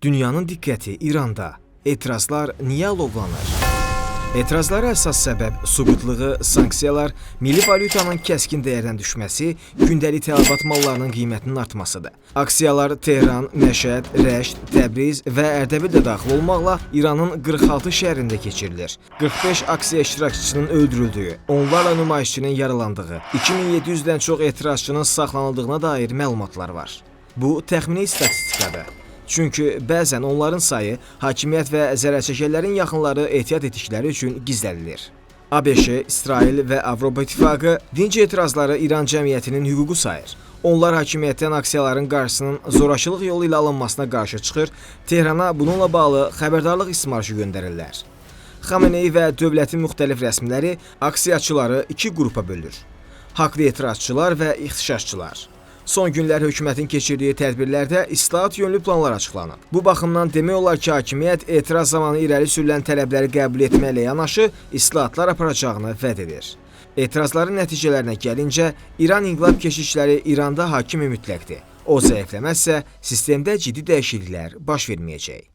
Dünyanın diqqəti İranda. Etirazlar niyə alovlanır? Etirazlara əsas səbəb suqutluğu, sanksiyalar, milli valyutanın kəskin dəyərdən düşməsi, gündəlik tələbat mallarının qiymətinin artmasıdır. Aksiyalar Tehran, Məşəd, Rəşd, Təbriz və Ərdəbil də daxil olmaqla İranın 46 şəhərində keçirilir. 45 aksiya iştirakçısının öldürüldüyü, onlarla nümayişçinin yaralandığı, 2700-dən çox etirazçının saxlanıldığına dair məlumatlar var. Bu təxmini statistikadır. Çünki bəzən onların sayı hakimiyyət və zərərçəkənlərin yaxınları ehtiyat etdikləri üçün gizlədilir. ABŞ, İsrail və Avropa İttifaqı dinc etirazları İran cəmiyyətinin hüququ sayır. Onlar hakimiyyətdən aksiyaların qarşısının zorakılıq yolu ilə alınmasına qarşı çıxır, Tehrana bununla bağlı xəbərdarlıq ismarşı göndərirlər. Xamenei və dövlətin müxtəlif rəsmiləri aksiyaçıları iki qrupa bölür. Haqlı etirazçılar və ixtişaşçılar. Son günlər hökumətin keçirdiyi tədbirlərdə islahat yönlü planlar açıqlanıb. Bu baxımdan demək olar ki, hakimiyyət etiraz zamanı irəli sürülən tələbləri qəbul etməklə yanaşı islahatlar aparacağını vəd edir. Etirazların nəticələrinə gəlincə, İran inqilab keşişləri İranda hakimi mütləqdir. O zəifləməzsə, sistemdə ciddi dəyişikliklər baş verməyəcək.